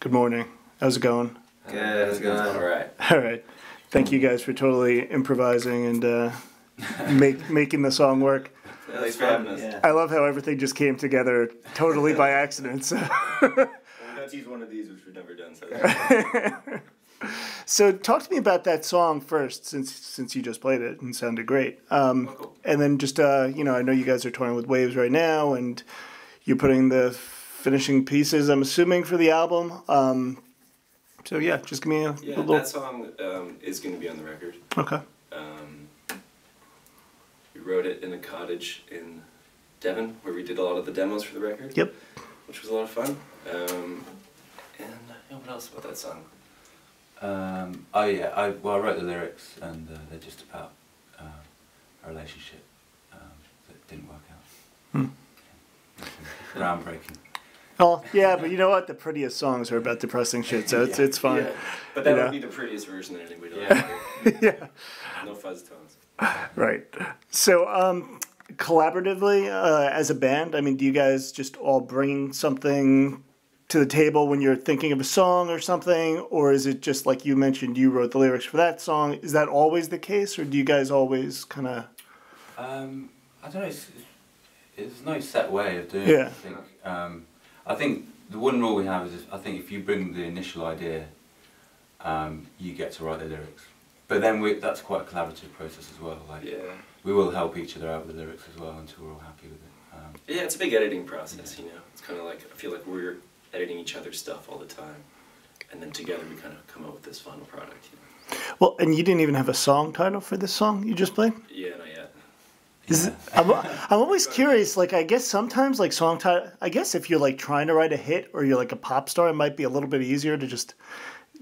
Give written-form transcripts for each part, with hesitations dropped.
Good morning. How's it going? Good. How's it going? All right. All right. Thank you guys for totally improvising and making the song work. Thanks for having us. Yeah. I love how everything just came together totally by accident. So. Well, we got to use one of these, which we've never done. So. So talk to me about that song first, since you just played it and sounded great. Cool. And then just I know you guys are touring with Waves right now, and you're putting the finishing pieces, I'm assuming, for the album. So yeah, just give me a little. That song is going to be on the record. Okay. We wrote it in a cottage in Devon, where we did a lot of the demos for the record. Yep. Which was a lot of fun. What else about that song? I wrote the lyrics, and they're just about a relationship that didn't work out. Groundbreaking. Oh yeah, but you know what? The prettiest songs are about depressing shit, so it's fine. Yeah. But that would be the prettiest version that anybody would Yeah. No fuzz tones. Right. So collaboratively, as a band, I mean, do you guys just all bring something to the table when you're thinking of a song or something, or is it just like you mentioned, you wrote the lyrics for that song? Is that always the case, or do you guys always kind of? I don't know. It's no set way of doing it. I think the one rule we have is I think if you bring the initial idea, you get to write the lyrics. But then that's quite a collaborative process as well. Like we will help each other out with the lyrics as well until we're all happy with it. Yeah, it's a big editing process. You know, it's kind of like I feel like we're editing each other's stuff all the time, and then together we kind of come up with this final product. You know? Well, and you didn't even have a song title for this song you just played? Yeah, not yet. I'm always curious, like, I guess sometimes, like, song title, I guess if you're, like, trying to write a hit or you're, like, a pop star, it might be a little bit easier to just,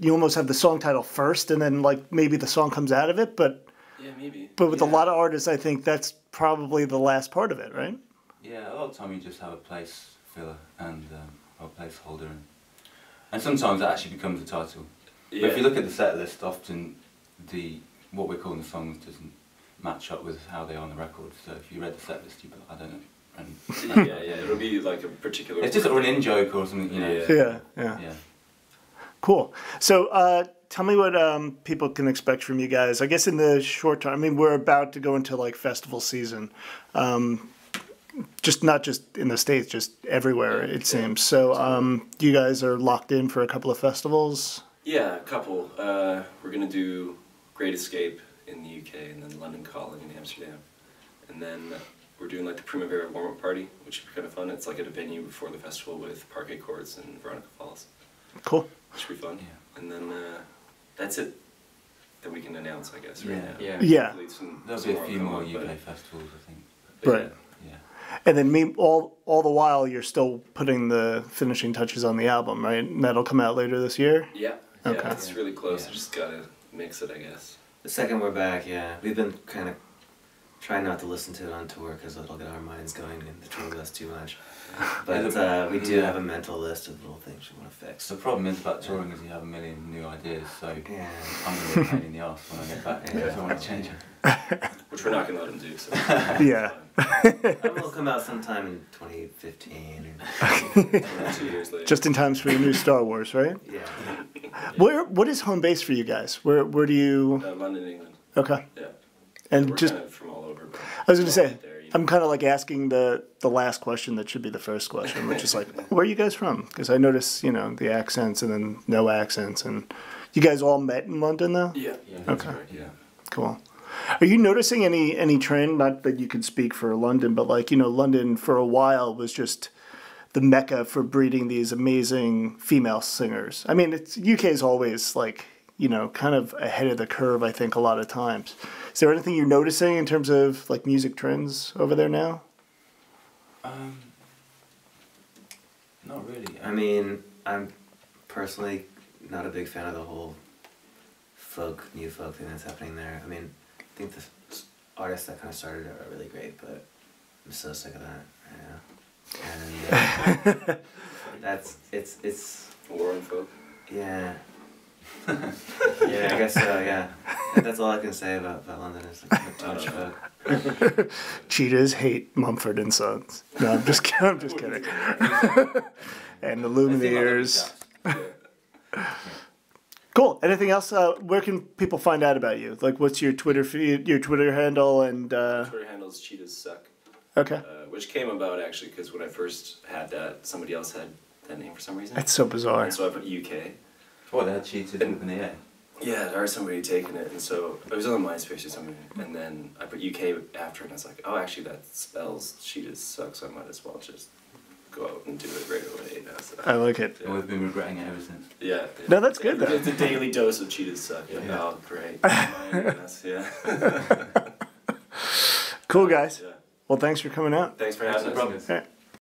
you almost have the song title first and then, like, maybe the song comes out of it, but... Yeah, maybe. But with a lot of artists, I think that's probably the last part of it, right? Yeah, a lot of the time you just have a place filler and a placeholder, and sometimes that actually becomes the title. Yeah. But if you look at the set list, often what we're calling the songs doesn't match up with how they are on the record. So if you read the set list, you'd be like, I don't know. And yeah, it'll be like a particular. It's just an in-joke or something, you know. Yeah. Cool. So tell me what people can expect from you guys. I guess in the short term, I mean, we're about to go into like festival season. Just not just in the States, just everywhere, it seems. So you guys are locked in for a couple of festivals? Yeah, a couple. We're going to do Great Escape in the UK, and then London Calling in Amsterdam. And then we're doing like the Primavera warm-up party, which should be kind of fun. It's like at a venue before the festival with parquet courts and Veronica Falls. Cool. Which should be fun. Yeah. And then that's it that we can announce, I guess, right now. Yeah. There'll be a few more UK festivals, I think. Right. Yeah. And then all the while, you're still putting the finishing touches on the album, right? And that'll come out later this year? Yeah. Okay. Yeah, it's really close. I just gotta mix it, I guess. The second we're back, we've been kind of trying not to listen to it on tour because it'll get our minds going and the tour with us too much. But we do have a mental list of little things we want to fix. The problem is about touring is you have a million new ideas, so I'm going to be a pain in the arse when I get back. I want to change it. Which we're not going to let them do. So yeah. It will come out sometime in 2015. Or 2 years later. Just in time for the new Star Wars, right? Yeah. What is home base for you guys? Where do you? London, England. Okay. Yeah. And we're just kind of from all over. I was going to say, I'm kind of like asking the last question that should be the first question, which is like, where are you guys from? Because I notice, the accents and then no accents. And you guys all met in London, though? Yeah. Okay. Right, yeah. Cool. Are you noticing any trend, not that you could speak for London, but like, London for a while was just the mecca for breeding these amazing female singers. I mean, UK is always like, kind of ahead of the curve, I think, a lot of times. Is there anything you're noticing in terms of like music trends over there now? Not really. I mean, I'm personally not a big fan of the whole new folk thing that's happening there. I mean, I think the artists that kind of started it are really great, but I'm so sick of that. And it's War on folk. Yeah. Yeah, I guess so. Yeah, that's all I can say about London is like too much folk. Cheatahs hate Mumford and Sons. No, I'm just kidding. And the Lumineers. Cool. Anything else? Where can people find out about you? Like, what's your Twitter feed, your Twitter handle, and Twitter handle is Cheatahs Suck. Okay. Which came about actually because when I first had that, somebody else had that name for some reason. That's so bizarre. And so I put UK. Oh, they had Cheatahs with an EA. Yeah, there was somebody taking it, and so it was on MySpace or something, and then I put UK after it, and I was like, oh, actually that spells Cheatahs Suck, so I might as well just go out and do it right away. So, I like it. Yeah. We've been regretting it ever since. Yeah. No, that's good though. It's a daily dose of Cheatahs Suck. Yeah. Yeah. Oh, great. Yeah. Cool, guys. Yeah. Well, thanks for coming out. Thanks for having us. No problem. All right.